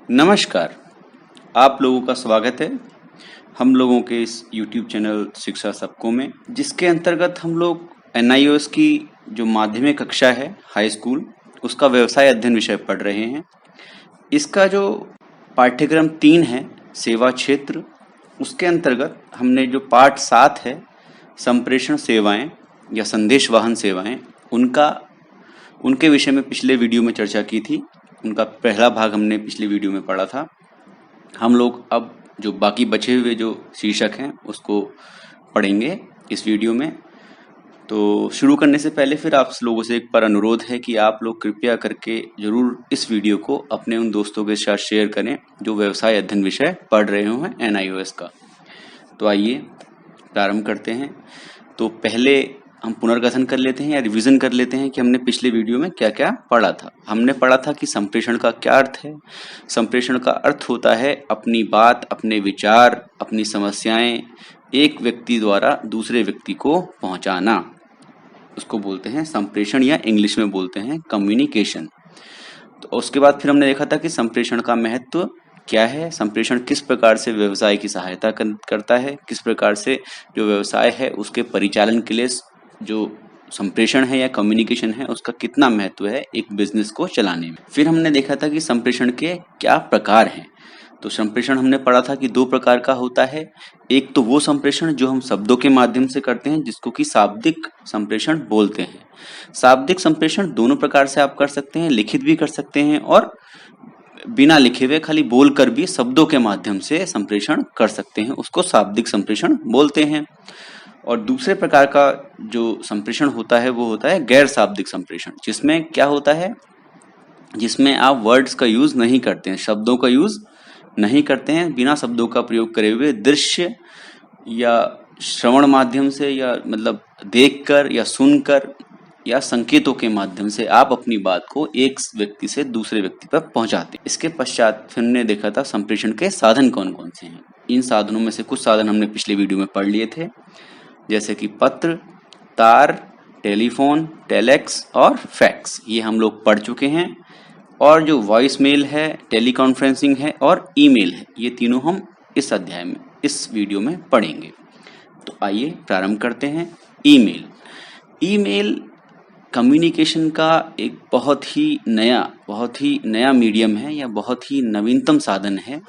नमस्कार, आप लोगों का स्वागत है हम लोगों के इस YouTube चैनल शिक्षा सबको में, जिसके अंतर्गत हम लोग NIOS की जो माध्यमिक कक्षा है हाई स्कूल, उसका व्यवसाय अध्ययन विषय पढ़ रहे हैं। इसका जो पाठ्यक्रम 3 है सेवा क्षेत्र, उसके अंतर्गत हमने जो पाठ 7 है संप्रेषण सेवाएं या संदेश वाहन सेवाएं, उनके विषय में पिछले वीडियो में चर्चा की थी। उनका पहला भाग हमने पिछले वीडियो में पढ़ा था। हम लोग अब जो बाकी बचे हुए जो शीर्षक हैं उसको पढ़ेंगे इस वीडियो में। तो शुरू करने से पहले फिर आप लोगों से एक बार अनुरोध है कि आप लोग कृपया करके जरूर इस वीडियो को अपने उन दोस्तों के साथ शेयर करें जो व्यवसाय अध्ययन विषय पढ़ रहे हो हैं NIOS का। तो आइए प्रारंभ करते हैं। तो पहले हम पुनर्कथन कर लेते हैं या रिवीजन कर लेते हैं कि हमने पिछले वीडियो में क्या क्या पढ़ा था। हमने पढ़ा था कि संप्रेषण का क्या अर्थ है। संप्रेषण का अर्थ होता है अपनी बात, अपने विचार, अपनी समस्याएं एक व्यक्ति द्वारा दूसरे व्यक्ति को पहुंचाना, उसको बोलते हैं संप्रेषण या इंग्लिश में बोलते हैं कम्युनिकेशन। तो उसके बाद फिर हमने देखा था कि संप्रेषण का महत्व क्या है, संप्रेषण किस प्रकार से व्यवसाय की सहायता करता है, किस प्रकार से जो व्यवसाय है उसके परिचालन के लिए जो संप्रेषण है या कम्युनिकेशन है उसका कितना महत्व है एक बिजनेस को चलाने में। फिर हमने देखा था कि संप्रेषण के क्या प्रकार हैं। तो संप्रेषण हमने पढ़ा था कि 2 प्रकार का होता है। एक तो वो संप्रेषण जो हम शब्दों के माध्यम से करते हैं, जिसको कि शाब्दिक संप्रेषण बोलते हैं। शाब्दिक संप्रेषण दोनों प्रकार से आप कर सकते हैं, लिखित भी कर सकते हैं और बिना लिखे हुए खाली बोलकर भी शब्दों के माध्यम से संप्रेषण कर सकते हैं, उसको शाब्दिक संप्रेषण बोलते हैं। और दूसरे प्रकार का जो संप्रेषण होता है वो होता है गैर शाब्दिक संप्रेषण, जिसमें क्या होता है, जिसमें आप वर्ड्स का यूज नहीं करते हैं, शब्दों का यूज नहीं करते हैं, बिना शब्दों का प्रयोग करे हुए दृश्य या श्रवण माध्यम से या मतलब देखकर या सुनकर या संकेतों के माध्यम से आप अपनी बात को एक व्यक्ति से दूसरे व्यक्ति पर पहुंचाते हैं। इसके पश्चात फिर हमने देखा था संप्रेषण के साधन कौन कौन से हैं। इन साधनों में से कुछ साधन हमने पिछले वीडियो में पढ़ लिए थे, जैसे कि पत्र, तार, टेलीफोन, टेलेक्स और फैक्स, ये हम लोग पढ़ चुके हैं। और जो वॉइस मेल है, टेलीकॉन्फ्रेंसिंग है और ईमेल है, ये तीनों हम इस अध्याय में, इस वीडियो में पढ़ेंगे। तो आइए प्रारंभ करते हैं। ईमेल। ईमेल कम्युनिकेशन का एक बहुत ही नया मीडियम है या बहुत ही नवीनतम साधन है,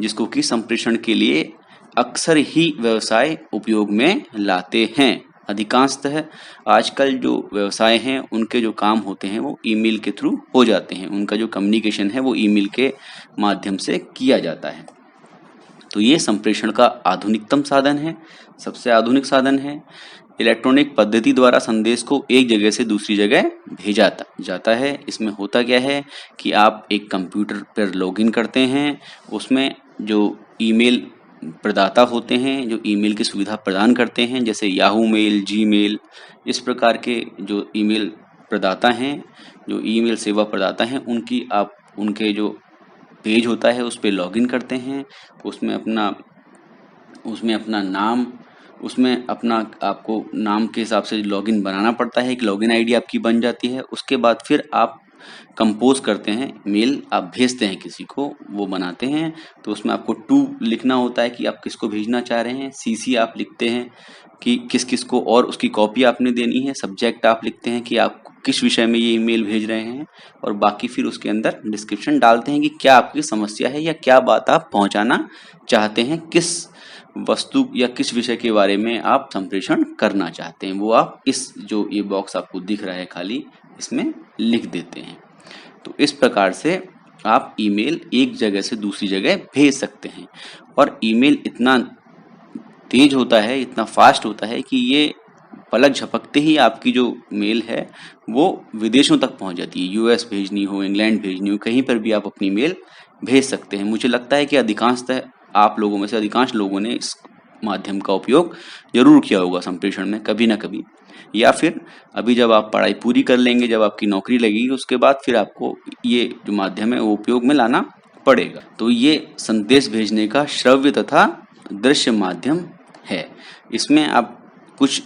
जिसको कि संप्रेषण के लिए अक्सर ही व्यवसाय उपयोग में लाते हैं। अधिकांशतः आजकल जो व्यवसाय हैं उनके जो काम होते हैं वो ईमेल के थ्रू हो जाते हैं, उनका जो कम्युनिकेशन है वो ईमेल के माध्यम से किया जाता है। तो ये संप्रेषण का आधुनिकतम साधन है, सबसे आधुनिक साधन है। इलेक्ट्रॉनिक पद्धति द्वारा संदेश को एक जगह से दूसरी जगह भेजा जाता है। इसमें होता क्या है कि आप एक कंप्यूटर पर लॉगिन करते हैं, उसमें जो ईमेल प्रदाता होते हैं जो ईमेल की सुविधा प्रदान करते हैं, जैसे याहू मेल, जीमेल, इस प्रकार के जो ईमेल प्रदाता हैं, जो ईमेल सेवा प्रदाता हैं, उनके जो पेज होता है उस पर लॉगिन करते हैं। उसमें अपना नाम, उसमें अपना आपको नाम के हिसाब से लॉगिन बनाना पड़ता है, एक लॉगिन आईडी आपकी बन जाती है। उसके बाद फिर आप कंपोज करते हैं, मेल आप भेजते हैं किसी को, वो बनाते हैं। तो उसमें आपको टू लिखना होता है कि आप किसको भेजना चाह रहे हैं, CC आप लिखते हैं कि किस किस को, और उसकी कॉपी आपने देनी है। सब्जेक्ट आप लिखते हैं कि आप किस विषय में ये ईमेल भेज रहे हैं, और बाकी फिर उसके अंदर डिस्क्रिप्शन डालते हैं कि क्या आपकी समस्या है या क्या बात आप पहुंचाना चाहते हैं, किस वस्तु या किस विषय के बारे में आप संप्रेषण करना चाहते हैं, वो आप इस जो ये बॉक्स आपको दिख रहा है खाली, इसमें लिख देते हैं। तो इस प्रकार से आप ईमेल एक जगह से दूसरी जगह भेज सकते हैं। और ईमेल इतना तेज होता है, इतना फास्ट होता है कि ये पलक झपकते ही आपकी जो मेल है वो विदेशों तक पहुंच जाती है। US भेजनी हो, इंग्लैंड भेजनी हो, कहीं पर भी आप अपनी मेल भेज सकते हैं। मुझे लगता है कि अधिकांशतः आप लोगों में से अधिकांश लोगों ने इस माध्यम का उपयोग जरूर किया होगा संप्रेषण में कभी ना कभी, या फिर अभी जब आप पढ़ाई पूरी कर लेंगे, जब आपकी नौकरी लगेगी, उसके बाद फिर आपको ये जो माध्यम है वो उपयोग में लाना पड़ेगा। तो ये संदेश भेजने का श्रव्य तथा दृश्य माध्यम है। इसमें आप कुछ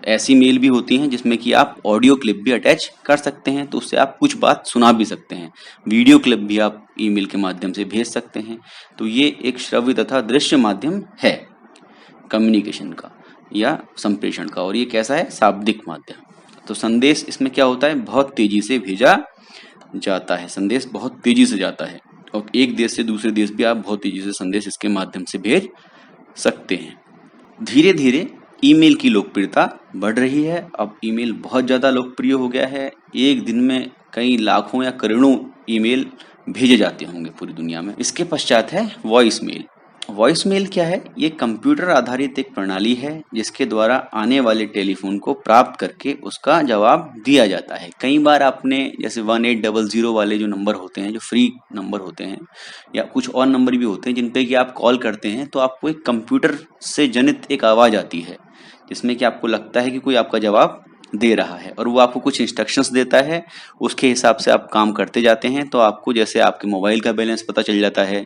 ऐसी मेल भी होती हैं जिसमें कि आप ऑडियो क्लिप भी अटैच कर सकते हैं, तो उससे आप कुछ बात सुना भी सकते हैं। वीडियो क्लिप भी आप ईमेल के माध्यम से भेज सकते हैं। तो ये एक श्रव्य तथा दृश्य माध्यम है कम्युनिकेशन का या संप्रेषण का। और ये कैसा है? शाब्दिक माध्यम। तो संदेश इसमें क्या होता है? बहुत तेजी से भेजा जाता है। संदेश बहुत तेजी से जाता है और एक देश से दूसरे देश भी आप बहुत तेजी से संदेश इसके माध्यम से भेज सकते हैं। धीरे धीरे ईमेल की लोकप्रियता बढ़ रही है। अब ईमेल बहुत ज़्यादा लोकप्रिय हो गया है। एक दिन में कई लाखों या करोड़ों ईमेल भेजे जाते होंगे पूरी दुनिया में। इसके पश्चात है वॉइस मेल। वॉइस मेल क्या है? ये कंप्यूटर आधारित एक प्रणाली है जिसके द्वारा आने वाले टेलीफोन को प्राप्त करके उसका जवाब दिया जाता है। कई बार आपने जैसे 1800 वाले जो नंबर होते हैं, जो फ्री नंबर होते हैं, या कुछ और नंबर भी होते हैं जिन पे कि आप कॉल करते हैं तो आपको एक कंप्यूटर से जनित एक आवाज़ आती है जिसमें कि आपको लगता है कि कोई आपका जवाब दे रहा है और वो आपको कुछ इंस्ट्रक्शंस देता है। उसके हिसाब से आप काम करते जाते हैं। तो आपको जैसे आपके मोबाइल का बैलेंस पता चल जाता है,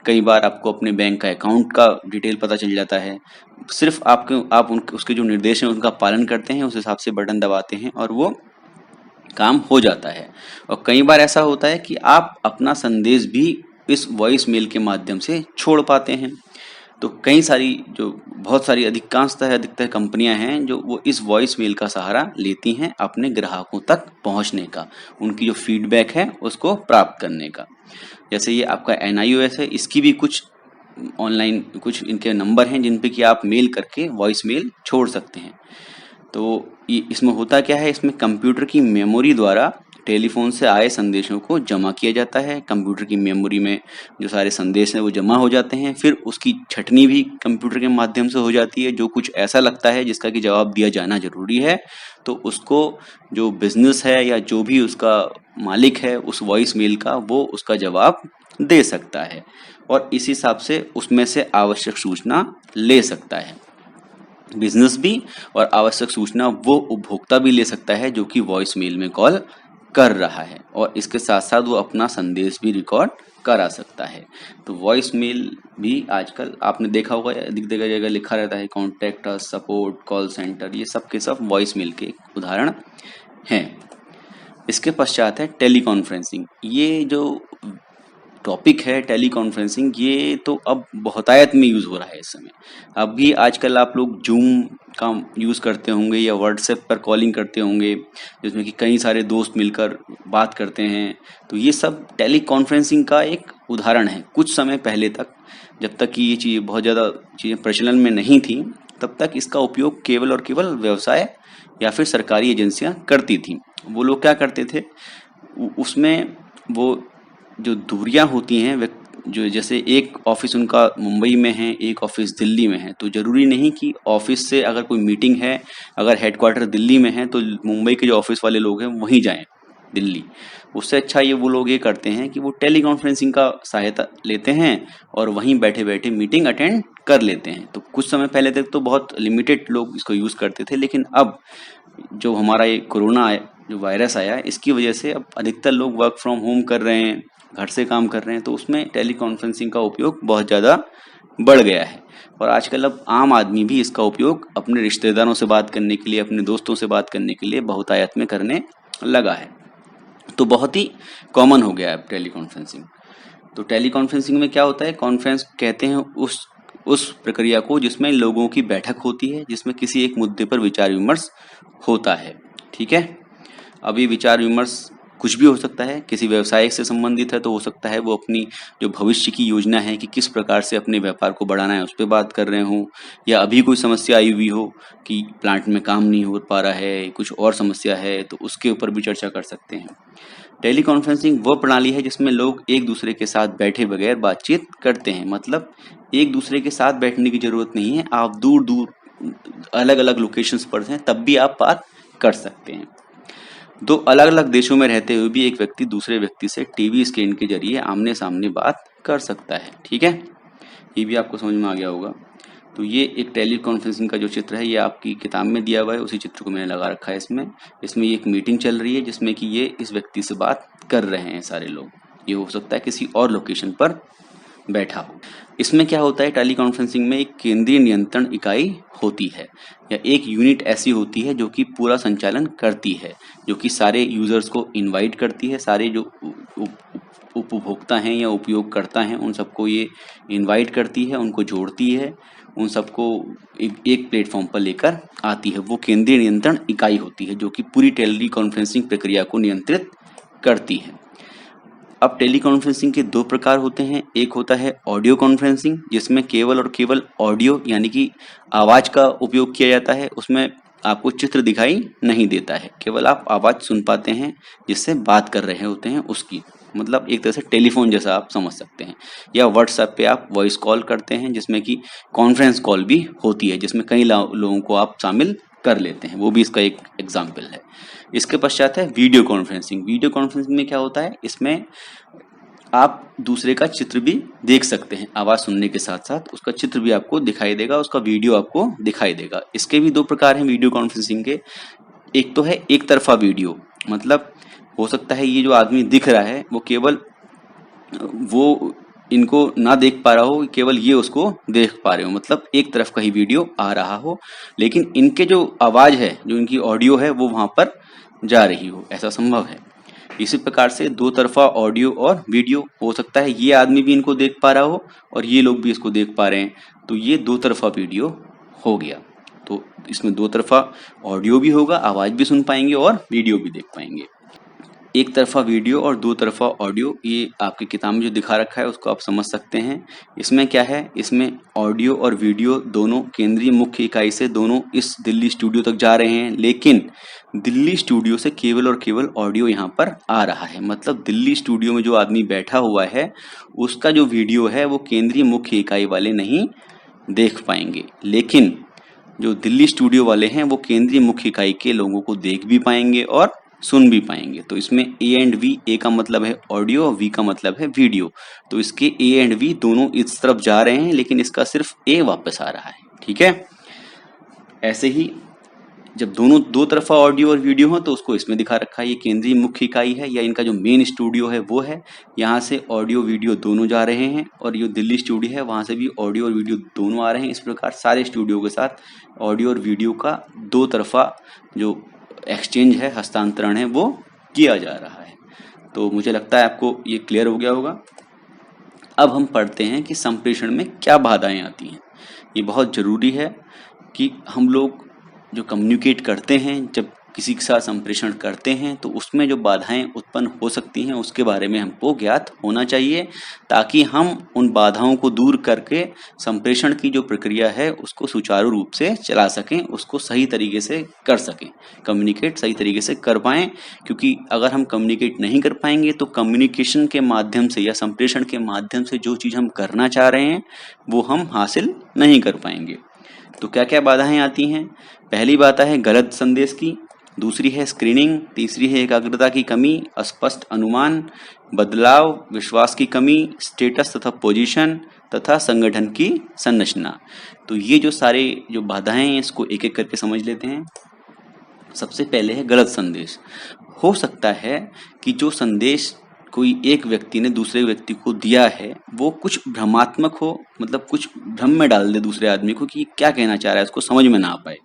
कई बार आपको अपने बैंक का अकाउंट का डिटेल पता चल जाता है। सिर्फ आप उसके जो निर्देश हैं उनका पालन करते हैं, उस हिसाब से बटन दबाते हैं और वो काम हो जाता है। और कई बार ऐसा होता है कि आप अपना संदेश भी इस वॉइस मेल के माध्यम से छोड़ पाते हैं। तो कई सारी जो बहुत सारी अधिकतर कंपनियां हैं जो वो इस वॉइस मेल का सहारा लेती हैं अपने ग्राहकों तक पहुंचने का, उनकी जो फीडबैक है उसको प्राप्त करने का। जैसे ये आपका NIOS है, इसकी भी कुछ ऑनलाइन कुछ इनके नंबर हैं जिन पे कि आप मेल करके वॉइस मेल छोड़ सकते हैं। तो इसमें होता क्या है? इसमें कंप्यूटर की मेमोरी द्वारा टेलीफोन से आए संदेशों को जमा किया जाता है। कंप्यूटर की मेमोरी में जो सारे संदेश हैं वो जमा हो जाते हैं। फिर उसकी छँटनी भी कंप्यूटर के माध्यम से हो जाती है। जो कुछ ऐसा लगता है जिसका कि जवाब दिया जाना जरूरी है तो उसको जो बिजनेस है या जो भी उसका मालिक है उस वॉइस मेल का, वो उसका जवाब दे सकता है और इस हिसाब से उसमें से आवश्यक सूचना ले सकता है। बिजनेस भी और आवश्यक सूचना वो उपभोक्ता भी ले सकता है जो कि वॉइस मेल में कॉल कर रहा है, और इसके साथ साथ वो अपना संदेश भी रिकॉर्ड करा सकता है। तो वॉइस मेल भी आजकल आपने देखा होगा, अधिक जगह लिखा रहता है contact us, support, call centre, ये सब के सब वॉइस मेल के उदाहरण हैं। इसके पश्चात है टेलीकॉन्फ्रेंसिंग। ये जो टॉपिक है टेलीकॉन्फ्रेंसिंग, ये तो अब बहुतायत में यूज़ हो रहा है इस समय। अब भी आजकल आप लोग जूम का यूज़ करते होंगे या व्हाट्सएप पर कॉलिंग करते होंगे जिसमें कि कई सारे दोस्त मिलकर बात करते हैं। तो ये सब टेलीकॉन्फ्रेंसिंग का एक उदाहरण है। कुछ समय पहले तक, जब तक कि ये चीज़ बहुत ज़्यादा चीज़ें प्रचलन में नहीं थी, तब तक इसका उपयोग केवल और केवल व्यवसाय या फिर सरकारी एजेंसियां करती थीं। वो लोग क्या करते थे, उसमें वो जो दूरियां होती हैं, जो जैसे एक ऑफिस उनका मुंबई में है, एक ऑफिस दिल्ली में है, तो जरूरी नहीं कि ऑफिस से अगर कोई मीटिंग है, अगर हेडक्वार्टर दिल्ली में है तो मुंबई के जो ऑफिस वाले लोग हैं वहीं जाएं दिल्ली। उससे अच्छा ये वो लोग ये करते हैं कि वो टेलीकॉन्फ्रेंसिंग का सहायता लेते हैं और वहीं बैठे बैठे मीटिंग अटेंड कर लेते हैं। तो कुछ समय पहले तक तो बहुत लिमिटेड लोग इसको यूज़ करते थे, लेकिन अब जो हमारा ये कोरोना जो वायरस आया, इसकी वजह से अब अधिकतर लोग वर्क फ्रॉम होम कर रहे हैं, घर से काम कर रहे हैं, तो उसमें टेलीकॉन्फ्रेंसिंग का उपयोग बहुत ज़्यादा बढ़ गया है। और आजकल अब आम आदमी भी इसका उपयोग अपने रिश्तेदारों से बात करने के लिए, अपने दोस्तों से बात करने के लिए बहुतायत में करने लगा है। तो बहुत ही कॉमन हो गया है टेलीकॉन्फ्रेंसिंग। तो टेलीकॉन्फ्रेंसिंग में क्या होता है? कॉन्फ्रेंस कहते हैं उस प्रक्रिया को जिसमें लोगों की बैठक होती है, जिसमें किसी एक मुद्दे पर विचार विमर्श होता है। ठीक है, अभी विचार विमर्श कुछ भी हो सकता है। किसी व्यवसाय से संबंधित है तो हो सकता है वो अपनी जो भविष्य की योजना है कि किस प्रकार से अपने व्यापार को बढ़ाना है उस पर बात कर रहे हो, या अभी कोई समस्या आई हुई हो कि प्लांट में काम नहीं हो पा रहा है, कुछ और समस्या है, तो उसके ऊपर भी चर्चा कर सकते हैं। टेलीकॉन्फ्रेंसिंग वो प्रणाली है जिसमें लोग एक दूसरे के साथ बैठे बगैर बातचीत करते हैं। मतलब एक दूसरे के साथ बैठने की जरूरत नहीं है, आप दूर दूर अलग अलग लोकेशंस पर हैं तब भी आप बात कर सकते हैं। दो अलग अलग देशों में रहते हुए भी एक व्यक्ति दूसरे व्यक्ति से टीवी स्क्रीन के जरिए आमने सामने बात कर सकता है। ठीक है, ये भी आपको समझ में आ गया होगा। तो ये एक टेलीकॉन्फ्रेंसिंग का जो चित्र है ये आपकी किताब में दिया हुआ है, उसी चित्र को मैंने लगा रखा है इसमें ये एक मीटिंग चल रही है जिसमें कि ये इस व्यक्ति से बात कर रहे हैं सारे लोग। ये हो सकता है किसी और लोकेशन पर बैठा हो। इसमें क्या होता है, टेली कॉन्फ्रेंसिंग में एक केंद्रीय नियंत्रण इकाई होती है या एक यूनिट ऐसी होती है जो कि पूरा संचालन करती है, जो कि सारे यूजर्स को इनवाइट करती है, सारे जो उपभोक्ता हैं या उपयोगकर्ता हैं उन सबको ये इनवाइट करती है, उनको जोड़ती है, उन सबको एक प्लेटफॉर्म पर लेकर आती है। वो केंद्रीय नियंत्रण इकाई होती है जो कि पूरी टेली कॉन्फ्रेंसिंग प्रक्रिया को नियंत्रित करती है। अब टेली कॉन्फ्रेंसिंग के दो प्रकार होते हैं, एक होता है ऑडियो कॉन्फ्रेंसिंग जिसमें केवल और केवल ऑडियो यानी कि आवाज का उपयोग किया जाता है, उसमें आपको चित्र दिखाई नहीं देता है, केवल आप आवाज सुन पाते हैं जिससे बात कर रहे होते हैं उसकी, मतलब एक तरह से टेलीफोन जैसा आप समझ सकते हैं। या व्हाट्सएप पे आप वॉइस कॉल करते हैं जिसमें कि कॉन्फ्रेंस कॉल भी होती है जिसमें कई लोगों को आप शामिल कर लेते हैं, वो भी इसका एक एग्जाम्पल है। इसके पश्चात है वीडियो कॉन्फ्रेंसिंग। वीडियो कॉन्फ्रेंसिंग में क्या होता है, इसमें आप दूसरे का चित्र भी देख सकते हैं, आवाज सुनने के साथ साथ उसका चित्र भी आपको दिखाई देगा, उसका वीडियो आपको दिखाई देगा। इसके भी दो प्रकार हैं वीडियो कॉन्फ्रेंसिंग के। एक तो है एक तरफा वीडियो, मतलब हो सकता है ये जो आदमी दिख रहा है वो केवल वो इनको ना देख पा रहा हो, केवल ये उसको देख पा रहे हो, मतलब एक तरफ का ही वीडियो आ रहा हो, लेकिन इनके जो आवाज है, जो इनकी ऑडियो है वो वहां पर जा रही हो, ऐसा संभव है। इसी प्रकार से दो तरफा ऑडियो और वीडियो हो सकता है ये आदमी भी इनको देख पा रहा हो और ये लोग भी इसको देख पा रहे हैं, तो ये दो तरफा वीडियो हो गया। तो इसमें दो तरफा ऑडियो भी होगा, आवाज भी सुन पाएंगे और वीडियो भी देख पाएंगे। एक तरफा वीडियो और दो तरफा ऑडियो, ये आपकी किताब में जो दिखा रखा है उसको आप समझ सकते हैं। इसमें क्या है, इसमें ऑडियो और वीडियो दोनों केंद्रीय मुख्य इकाई से दोनों इस दिल्ली स्टूडियो तक जा रहे हैं, लेकिन दिल्ली स्टूडियो से केवल और केवल ऑडियो यहाँ पर आ रहा है, मतलब दिल्ली स्टूडियो में जो आदमी बैठा हुआ है उसका जो वीडियो है वो केंद्रीय मुख्य इकाई वाले नहीं देख पाएंगे, लेकिन जो दिल्ली स्टूडियो वाले हैं वो केंद्रीय मुख्य इकाई के लोगों को देख भी पाएंगे और सुन भी पाएंगे। तो इसमें ए एंड वी, ए का मतलब है ऑडियो और वी का मतलब है वीडियो, तो इसके ए एंड वी दोनों इस तरफ जा रहे हैं लेकिन इसका सिर्फ ए वापस आ रहा है, ठीक है। ऐसे ही जब दोनों दो तरफा ऑडियो और वीडियो हो तो उसको इसमें दिखा रखा है, ये केंद्रीय मुख्य इकाई है या इनका जो मेन स्टूडियो है वो है, यहाँ से ऑडियो वीडियो दोनों जा रहे हैं, और ये दिल्ली स्टूडियो है वहाँ से भी ऑडियो और वीडियो दोनों आ रहे हैं। इस प्रकार सारे स्टूडियो के साथ ऑडियो और वीडियो का दो तरफा जो एक्सचेंज है, हस्तांतरण है, वो किया जा रहा है। तो मुझे लगता है आपको ये क्लियर हो गया होगा। अब हम पढ़ते हैं कि संप्रेषण में क्या बाधाएं आती हैं। ये बहुत जरूरी है कि हम लोग जो कम्युनिकेट करते हैं, जब किसी के साथ संप्रेषण करते हैं तो उसमें जो बाधाएं उत्पन्न हो सकती हैं उसके बारे में हमको ज्ञात होना चाहिए, ताकि हम उन बाधाओं को दूर करके संप्रेषण की जो प्रक्रिया है उसको सुचारू रूप से चला सकें, उसको सही तरीके से कर सकें, कम्युनिकेट सही तरीके से कर पाएं। क्योंकि अगर हम कम्युनिकेट नहीं कर पाएंगे तो कम्युनिकेशन के माध्यम से या संप्रेषण के माध्यम से जो चीज़ हम करना चाह रहे हैं वो हम हासिल नहीं कर पाएंगे। तो क्या क्या बाधाएं आती हैं? पहली बात है गलत संदेश की, दूसरी है स्क्रीनिंग, तीसरी है एकाग्रता की कमी, अस्पष्ट अनुमान, बदलाव, विश्वास की कमी, स्टेटस तथा पोजीशन तथा संगठन की संरचना। तो ये जो सारे जो बाधाएं हैं इसको एक एक करके समझ लेते हैं। सबसे पहले है गलत संदेश। हो सकता है कि जो संदेश कोई एक व्यक्ति ने दूसरे व्यक्ति को दिया है वो कुछ भ्रमात्मक हो, मतलब कुछ भ्रम में डाल दे दूसरे आदमी को कि क्या कहना चाह रहा है, उसको समझ में ना आ पाए,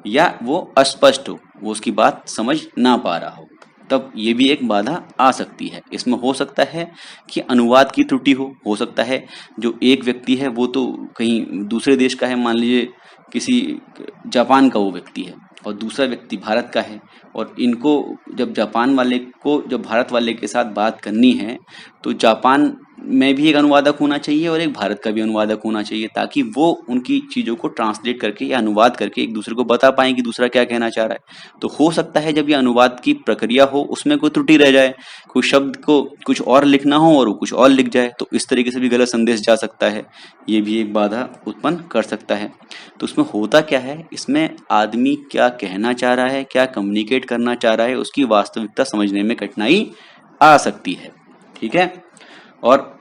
या वो अस्पष्ट हो, वो उसकी बात समझ ना पा रहा हो, तब ये भी एक बाधा आ सकती है। इसमें हो सकता है कि अनुवाद की त्रुटि हो सकता है जो एक व्यक्ति है वो तो कहीं दूसरे देश का है, मान लीजिए किसी जापान का वो व्यक्ति है और दूसरा व्यक्ति भारत का है, और इनको जब जापान वाले को जब भारत वाले के साथ बात करनी है तो जापान में भी एक अनुवादक होना चाहिए और एक भारत का भी अनुवादक होना चाहिए, ताकि वो उनकी चीज़ों को ट्रांसलेट करके या अनुवाद करके एक दूसरे को बता पाएं कि दूसरा क्या कहना चाह रहा है। तो हो सकता है जब ये अनुवाद की प्रक्रिया हो उसमें कोई त्रुटि रह जाए, कोई शब्द को कुछ और लिखना हो और वो कुछ और लिख जाए, तो इस तरीके से भी गलत संदेश जा सकता है, ये भी एक बाधा उत्पन्न कर सकता है। तो उसमें होता क्या है, इसमें आदमी क्या कहना चाह रहा है, क्या कम्युनिकेट करना चाह रहा है, उसकी वास्तविकता समझने में कठिनाई आ सकती है, ठीक है। और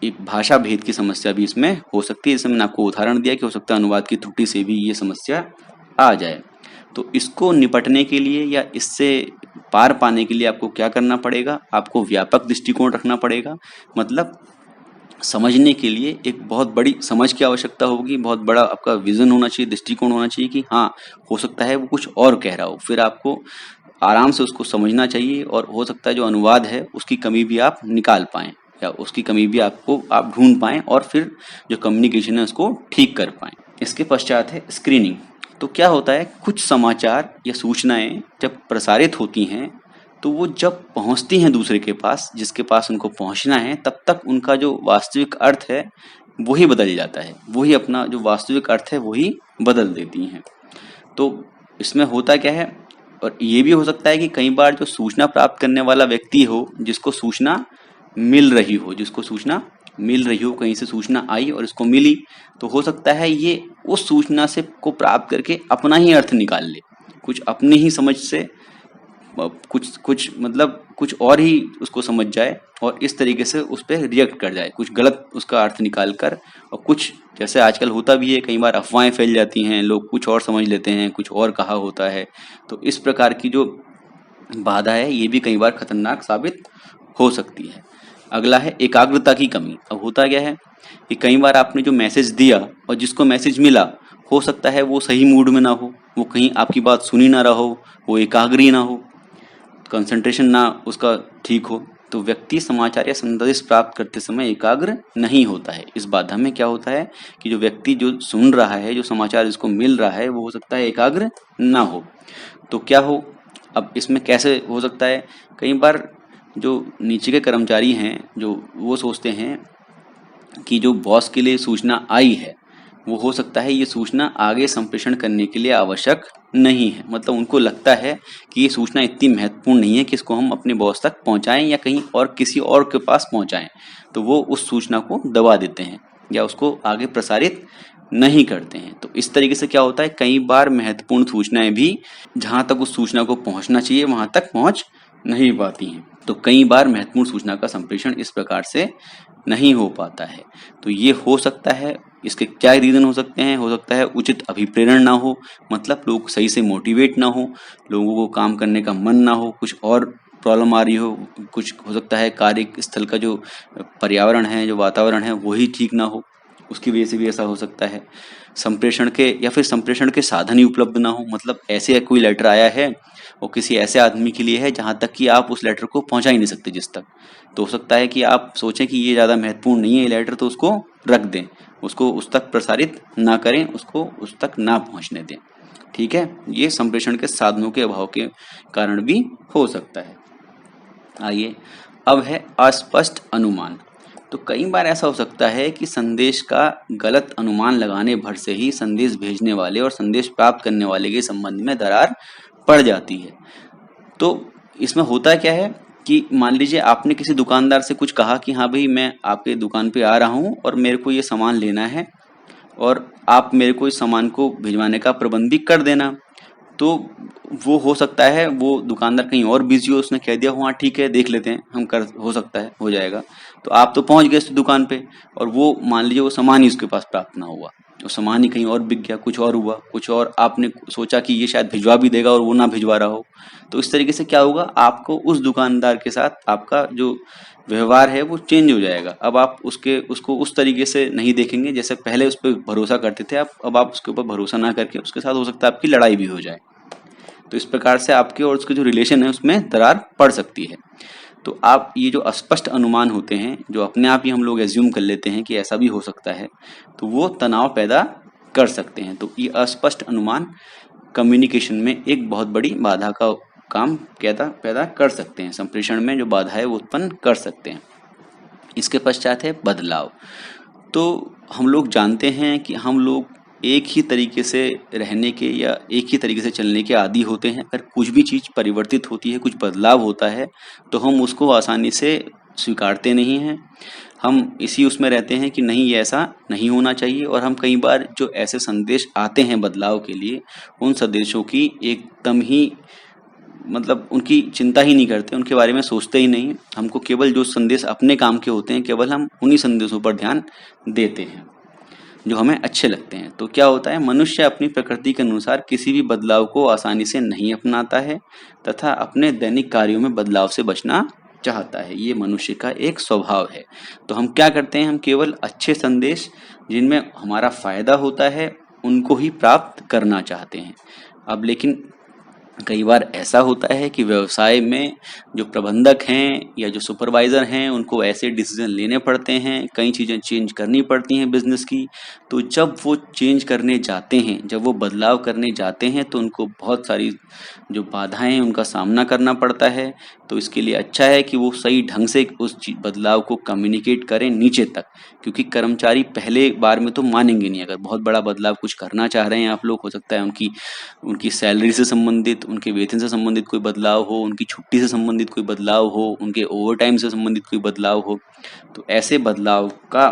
एक भाषा भेद की समस्या भी इसमें हो सकती है, जैसे मैंने आपको उदाहरण दिया कि हो सकता है अनुवाद की त्रुटि से भी ये समस्या आ जाए। तो इसको निपटने के लिए या इससे पार पाने के लिए आपको क्या करना पड़ेगा, आपको व्यापक दृष्टिकोण रखना पड़ेगा। मतलब समझने के लिए एक बहुत बड़ी समझ की आवश्यकता होगी, बहुत बड़ा आपका विजन होना चाहिए, दृष्टिकोण होना चाहिए कि हाँ, हो सकता है वो कुछ और कह रहा हो। फिर आपको आराम से उसको समझना चाहिए और हो सकता है जो अनुवाद है उसकी कमी भी आप निकाल पाएँ या उसकी कमी भी आप ढूंढ पाएँ और फिर जो कम्युनिकेशन है उसको ठीक कर पाएँ। इसके पश्चात है स्क्रीनिंग। तो क्या होता है, कुछ समाचार या सूचनाएं जब प्रसारित होती हैं तो वो जब पहुंचती हैं दूसरे के पास, जिसके पास उनको पहुंचना है, तब तक उनका जो वास्तविक अर्थ है वही बदल जाता है, वही अपना जो वास्तविक अर्थ है वही बदल देती हैं। तो इसमें होता क्या है, और ये भी हो सकता है कि कई बार जो सूचना प्राप्त करने वाला व्यक्ति हो, जिसको सूचना मिल रही हो, कहीं से सूचना आई और इसको मिली, तो हो सकता है ये उस सूचना से को प्राप्त करके अपना ही अर्थ निकाल ले, कुछ अपनी ही समझ से कुछ कुछ मतलब कुछ और ही उसको समझ जाए और इस तरीके से उस पर रिएक्ट कर जाए, कुछ गलत उसका अर्थ निकाल कर। और कुछ जैसे आजकल होता भी है, कई बार अफवाहें फैल जाती हैं, लोग कुछ और समझ लेते हैं, कुछ और कहा होता है। तो इस प्रकार की जो बाधा है ये भी कई बार खतरनाक साबित हो सकती है। अगला है एकाग्रता की कमी। अब होता क्या है कि कई बार आपने जो मैसेज दिया और जिसको मैसेज मिला, हो सकता है वो सही मूड में ना हो, वो कहीं आपकी बात सुनी ना रहा हो, वो एकाग्री ना हो, कंसंट्रेशन ना उसका ठीक हो, तो व्यक्ति समाचार या संदेश प्राप्त करते समय एकाग्र नहीं होता है। इस बाधा में क्या होता है कि जो व्यक्ति जो सुन रहा है, जो समाचार जिसको मिल रहा है, वो हो सकता है एकाग्र ना हो। तो क्या हो, अब इसमें कैसे हो सकता है, कई बार जो नीचे के कर्मचारी हैं, जो वो सोचते हैं कि जो बॉस के लिए सूचना आई है, वो हो सकता है ये सूचना आगे संप्रेषण करने के लिए आवश्यक नहीं है। मतलब उनको लगता है कि ये सूचना इतनी महत्वपूर्ण नहीं है कि इसको हम अपने बॉस तक पहुंचाएं या कहीं और किसी और के पास पहुंचाएं, तो वो उस सूचना को दबा देते हैं या उसको आगे प्रसारित नहीं करते हैं। तो इस तरीके से क्या होता है, कई बार महत्वपूर्ण सूचनाएं भी जहां तक उस सूचना को पहुंचना चाहिए वहां तक पहुंच नहीं पाती हैं। तो कई बार महत्वपूर्ण सूचना का संप्रेषण इस प्रकार से नहीं हो पाता है। तो ये हो सकता है, इसके क्या रीजन हो सकता है उचित अभिप्रेरण ना हो, मतलब लोग सही से मोटिवेट ना हो, लोगों को काम करने का मन ना हो, कुछ और प्रॉब्लम आ रही हो, कुछ हो सकता है कार्य स्थल का जो पर्यावरण है, जो वातावरण है वही ठीक ना हो, उसकी वजह से भी ऐसा हो सकता है। संप्रेषण के साधन ही उपलब्ध ना हो, मतलब ऐसे कोई लेटर आया है और किसी ऐसे आदमी के लिए है जहां तक कि आप उस लेटर को पहुंचा ही नहीं सकते जिस तक, तो हो सकता है कि आप सोचें कि ये ज़्यादा महत्वपूर्ण नहीं है ये लेटर, तो उसको रख दें, उसको उस तक प्रसारित ना करें, उसको उस तक ना पहुंचने दें। ठीक है, ये संप्रेषण के साधनों के अभाव के कारण भी हो सकता है। आइए, अब है अस्पष्ट अनुमान। तो कई बार ऐसा हो सकता है कि संदेश का गलत अनुमान लगाने भर से ही संदेश भेजने वाले और संदेश प्राप्त करने वाले के संबंध में दरार पड़ जाती है। तो इसमें होता क्या है कि मान लीजिए आपने किसी दुकानदार से कुछ कहा कि हाँ भाई मैं आपके दुकान पे आ रहा हूँ और मेरे को ये सामान लेना है और आप मेरे को इस सामान को भिजवाने का प्रबंध भी कर देना। तो वो हो सकता है वो दुकानदार कहीं और बिजी हो, उसने कह दिया हाँ ठीक है देख लेते हैं हम कर, हो सकता है हो जाएगा। तो आप तो पहुंच गए उस दुकान पे और वो मान लीजिए वो सामान ही उसके पास प्राप्त ना हुआ, वो सामान ही कहीं और बिक गया, कुछ और हुआ, कुछ और आपने सोचा कि ये शायद भिजवा भी देगा और वो ना भिजवा रहा हो। तो इस तरीके से क्या होगा, आपको उस दुकानदार के साथ आपका जो व्यवहार है वो चेंज हो जाएगा। अब आप उसको उस तरीके से नहीं देखेंगे जैसे पहले उस पर भरोसा करते थे आप, अब आप उसके ऊपर भरोसा ना करके उसके साथ हो सकता है आपकी लड़ाई भी हो जाए। तो इस प्रकार से आपके और उसके जो रिलेशन है उसमें दरार पड़ सकती है। तो आप ये जो अस्पष्ट अनुमान होते हैं, जो अपने आप ही हम लोग एज्यूम कर लेते हैं कि ऐसा भी हो सकता है, तो वो तनाव पैदा कर सकते हैं। तो ये अस्पष्ट अनुमान कम्युनिकेशन में एक बहुत बड़ी बाधा का काम पैदा कर सकते हैं, संप्रेषण में जो बाधा है वो उत्पन्न कर सकते हैं। इसके पश्चात है बदलाव। तो हम लोग जानते हैं कि हम लोग एक ही तरीके से रहने के या एक ही तरीके से चलने के आदी होते हैं। अगर कुछ भी चीज़ परिवर्तित होती है, कुछ बदलाव होता है, तो हम उसको आसानी से स्वीकारते नहीं हैं। हम इसी उसमें रहते हैं कि नहीं ये ऐसा नहीं होना चाहिए, और हम कई बार जो ऐसे संदेश आते हैं बदलाव के लिए, उन संदेशों की एकदम ही मतलब उनकी चिंता ही नहीं करते, उनके बारे में सोचते ही नहीं। हमको केवल जो संदेश अपने काम के होते हैं, केवल हम उन्हीं संदेशों पर ध्यान देते हैं जो हमें अच्छे लगते हैं। तो क्या होता है, मनुष्य अपनी प्रकृति के अनुसार किसी भी बदलाव को आसानी से नहीं अपनाता है तथा अपने दैनिक कार्यों में बदलाव से बचना चाहता है, ये मनुष्य का एक स्वभाव है। तो हम क्या करते हैं, हम केवल अच्छे संदेश जिनमें हमारा फायदा होता है उनको ही प्राप्त करना चाहते हैं। अब लेकिन कई बार ऐसा होता है कि व्यवसाय में जो प्रबंधक हैं या जो सुपरवाइजर हैं उनको ऐसे डिसीजन लेने पड़ते हैं, कई चीज़ें चेंज करनी पड़ती हैं बिजनेस की। तो जब वो चेंज करने जाते हैं, जब वो बदलाव करने जाते हैं तो उनको बहुत सारी जो बाधाएं हैं उनका सामना करना पड़ता है। तो इसके लिए अच्छा है कि वो सही ढंग से उस बदलाव को कम्युनिकेट करें नीचे तक, क्योंकि कर्मचारी पहले बार में तो मानेंगे नहीं। अगर बहुत बड़ा बदलाव कुछ करना चाह रहे हैं आप लोग, हो सकता है उनकी उनकी सैलरी से संबंधित, उनके वेतन से संबंधित कोई बदलाव हो, उनकी छुट्टी से संबंधित कोई बदलाव हो, उनके ओवरटाइम से संबंधित कोई बदलाव हो, तो ऐसे बदलाव का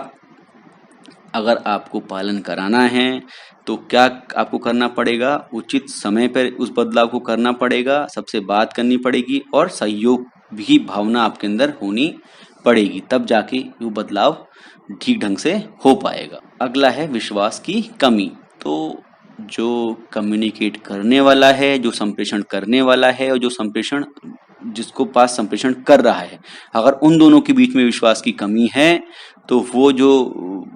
अगर आपको पालन कराना है तो क्या आपको करना पड़ेगा, उचित समय पर उस बदलाव को करना पड़ेगा, सबसे बात करनी पड़ेगी और सहयोग भी भावना आपके अंदर होनी पड़ेगी, तब जाके वो बदलाव ठीक ढंग से हो पाएगा। अगला है विश्वास की कमी। तो जो कम्युनिकेट करने वाला है, जो संप्रेषण करने वाला है और जो संप्रेषण जिसको पास संप्रेषण कर रहा है, अगर उन दोनों के बीच में विश्वास की कमी है तो वो जो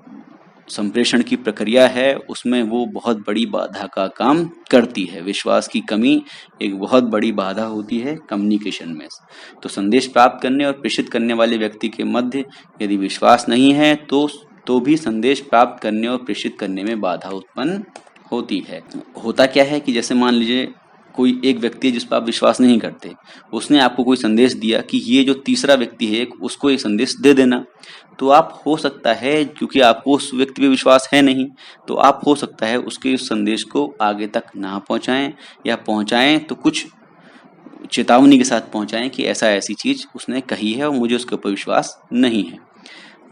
संप्रेषण की प्रक्रिया है उसमें वो बहुत बड़ी बाधा का काम करती है। विश्वास की कमी एक बहुत बड़ी बाधा होती है कम्युनिकेशन में। तो संदेश प्राप्त करने और प्रेषित करने वाले व्यक्ति के मध्य यदि विश्वास नहीं है तो भी संदेश प्राप्त करने और प्रेषित करने में बाधा उत्पन्न होती है। होता क्या है कि जैसे मान लीजिए कोई एक व्यक्ति है जिस पर आप विश्वास नहीं करते, उसने आपको कोई संदेश दिया कि ये जो तीसरा व्यक्ति है उसको एक संदेश दे देना। तो आप हो सकता है, क्योंकि आपको उस व्यक्ति पे विश्वास है नहीं, तो आप हो सकता है उसके उस संदेश को आगे तक ना पहुंचाएं, या पहुंचाएं तो कुछ चेतावनी के साथ पहुंचाएं कि ऐसा ऐसी चीज उसने कही है और मुझे उसके ऊपर विश्वास नहीं है।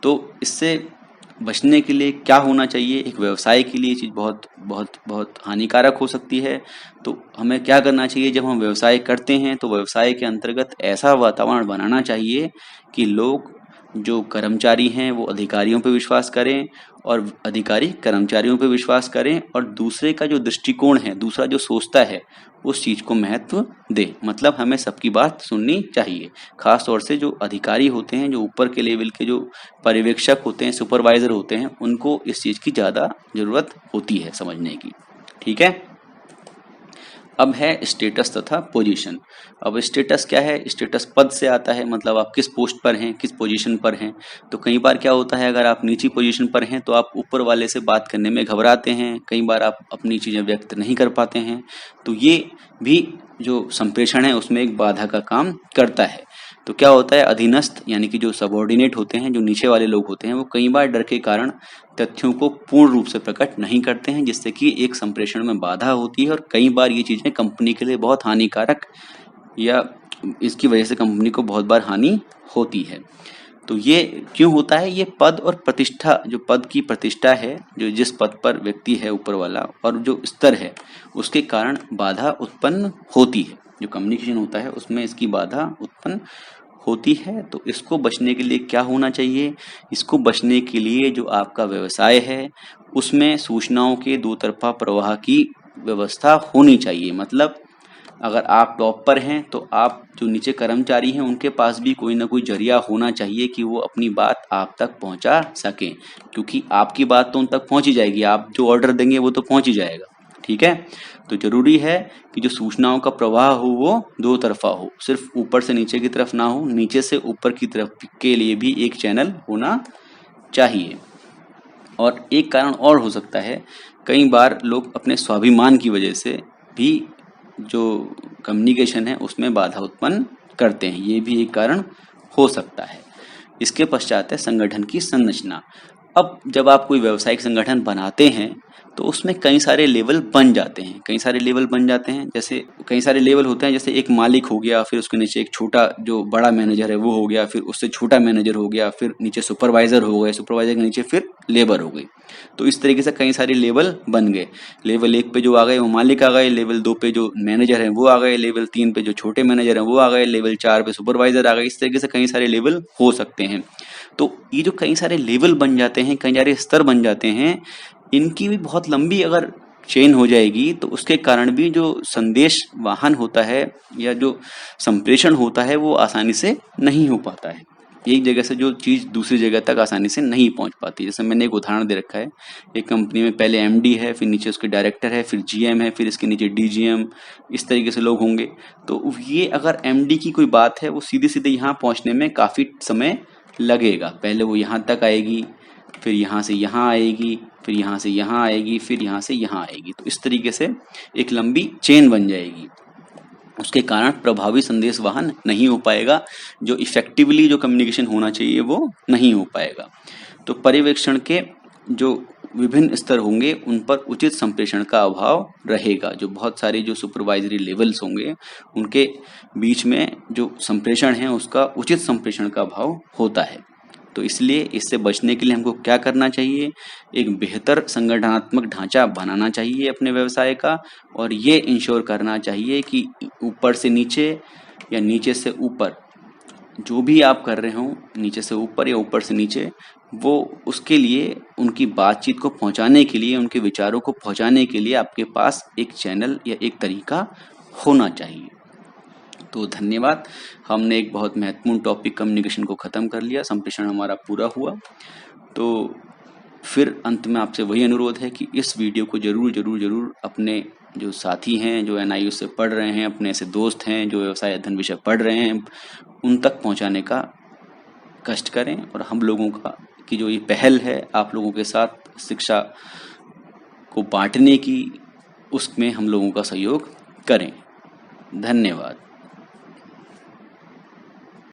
तो इससे बचने के लिए क्या होना चाहिए, एक व्यवसाय के लिए ये चीज़ बहुत बहुत बहुत हानिकारक हो सकती है। तो हमें क्या करना चाहिए, जब हम व्यवसाय करते हैं तो व्यवसाय के अंतर्गत ऐसा वातावरण बनाना चाहिए कि लोग जो कर्मचारी हैं वो अधिकारियों पे विश्वास करें और अधिकारी कर्मचारियों पे विश्वास करें, और दूसरे का जो दृष्टिकोण है, दूसरा जो सोचता है उस चीज को महत्व दे। मतलब हमें सबकी बात सुननी चाहिए। खास तौर से जो अधिकारी होते हैं, जो ऊपर के लेवल के जो पर्यवेक्षक होते हैं, सुपरवाइजर होते हैं, उनको इस चीज की ज्यादा जरूरत होती है समझने की। ठीक है। अब है स्टेटस तथा पोजीशन। अब स्टेटस क्या है, स्टेटस पद से आता है, मतलब आप किस पोस्ट पर हैं, किस पोजीशन पर हैं। तो कई बार क्या होता है, अगर आप नीची पोजीशन पर हैं तो आप ऊपर वाले से बात करने में घबराते हैं, कई बार आप अपनी चीजें व्यक्त नहीं कर पाते हैं। तो ये भी जो संप्रेषण है उसमें एक बाधा का काम करता है। तो क्या होता है, अधीनस्थ यानी कि जो सबऑर्डिनेट होते हैं, जो नीचे वाले लोग होते हैं, वो कई बार डर के कारण तथ्यों को पूर्ण रूप से प्रकट नहीं करते हैं, जिससे कि एक संप्रेषण में बाधा होती है, और कई बार ये चीजें कंपनी के लिए बहुत हानिकारक या इसकी वजह से कंपनी को बहुत बार हानि होती है। तो ये क्यों होता है, ये पद और प्रतिष्ठा, जो पद की प्रतिष्ठा है, जो जिस पद पर व्यक्ति है ऊपर वाला, और जो स्तर है उसके कारण बाधा उत्पन्न होती है। जो कम्युनिकेशन होता है उसमें इसकी बाधा उत्पन्न होती है। तो इसको बचने के लिए क्या होना चाहिए, इसको बचने के लिए जो आपका व्यवसाय है उसमें सूचनाओं के दो तरफा प्रवाह की व्यवस्था होनी चाहिए। मतलब अगर आप टॉप पर हैं तो आप जो नीचे कर्मचारी हैं उनके पास भी कोई ना कोई जरिया होना चाहिए कि वो अपनी बात आप तक पहुंचा सकें, क्योंकि आपकी बात तो उन तक पहुंच ही जाएगी, आप जो ऑर्डर देंगे वो तो पहुंच ही जाएगा। ठीक है। तो जरूरी है कि जो सूचनाओं का प्रवाह हो वो दो तरफा हो, सिर्फ ऊपर से नीचे की तरफ ना हो, नीचे से ऊपर की तरफ के लिए भी एक चैनल होना चाहिए। और एक कारण और हो सकता है, कई बार लोग अपने स्वाभिमान की वजह से भी जो कम्युनिकेशन है उसमें बाधा उत्पन्न करते हैं, ये भी एक कारण हो सकता है। इसके पश्चात है संगठन की संरचना। अब जब आप कोई व्यावसायिक संगठन बनाते हैं तो उसमें कई सारे लेवल बन जाते हैं, कई सारे लेवल बन जाते हैं, जैसे कई सारे लेवल होते हैं, जैसे एक मालिक हो गया, फिर उसके नीचे एक छोटा जो बड़ा मैनेजर है वो हो गया, फिर उससे छोटा मैनेजर हो गया, फिर नीचे सुपरवाइजर हो गए, सुपरवाइजर के नीचे फिर लेबर हो गई। तो इस तरीके से कई सारे लेवल बन गए। लेवल 1 पे जो आ गए वो मालिक आ गए, लेवल 2 पे जो मैनेजर है वो आ गए, लेवल 3 पे जो छोटे मैनेजर है वो आ गए, लेवल 4 पे सुपरवाइजर आ गए। इस तरीके से कई सारे लेवल हो सकते हैं। तो ये जो कई सारे लेवल बन जाते हैं, कई सारे स्तर बन जाते हैं, इनकी भी बहुत लंबी अगर चेन हो जाएगी तो उसके कारण भी जो संदेश वाहन होता है या जो संप्रेषण होता है वो आसानी से नहीं हो पाता है। एक जगह से जो चीज़ दूसरी जगह तक आसानी से नहीं पहुंच पाती। जैसे मैंने एक उदाहरण दे रखा है, एक कंपनी में पहले एमडी है, फिर नीचे उसके डायरेक्टर है, फिर जीएम है, फिर इसके नीचे डीजीएम, इस तरीके से लोग होंगे। तो ये अगर एमडी की कोई बात है वो सीधे सीधे यहाँ पहुँचने में काफ़ी समय लगेगा। पहले वो यहाँ तक आएगी, फिर यहाँ से यहाँ आएगी, फिर यहाँ से यहाँ आएगी, फिर यहाँ से यहाँ आएगी। तो इस तरीके से एक लंबी चेन बन जाएगी। उसके कारण प्रभावी संदेश वाहन नहीं हो पाएगा, जो इफेक्टिवली जो कम्युनिकेशन होना चाहिए वो नहीं हो पाएगा। तो पर्यवेक्षण के जो विभिन्न स्तर होंगे उन पर उचित संप्रेषण का अभाव रहेगा। जो बहुत सारे जो सुपरवाइजरी लेवल्स होंगे उनके बीच में जो संप्रेषण है उसका उचित संप्रेषण का अभाव होता है। तो इसलिए इससे बचने के लिए हमको क्या करना चाहिए, एक बेहतर संगठनात्मक ढांचा बनाना चाहिए अपने व्यवसाय का, और ये इंश्योर करना चाहिए कि ऊपर से नीचे या नीचे से ऊपर जो भी आप कर रहे हो, नीचे से ऊपर या ऊपर से नीचे, वो उसके लिए उनकी बातचीत को पहुंचाने के लिए, उनके विचारों को पहुंचाने के लिए आपके पास एक चैनल या एक तरीका होना चाहिए। तो धन्यवाद। हमने एक बहुत महत्वपूर्ण टॉपिक कम्युनिकेशन को ख़त्म कर लिया, संप्रेषण हमारा पूरा हुआ। तो फिर अंत में आपसे वही अनुरोध है कि इस वीडियो को जरूर अपने जो साथी हैं, जो NIOS से पढ़ रहे हैं, अपने ऐसे दोस्त हैं जो व्यवसाय अध्ययन विषय पढ़ रहे हैं, उन तक पहुंचाने का कष्ट करें। और हम लोगों का की जो ये पहल है आप लोगों के साथ शिक्षा को बांटने की, उसमें हम लोगों का सहयोग करें। धन्यवाद।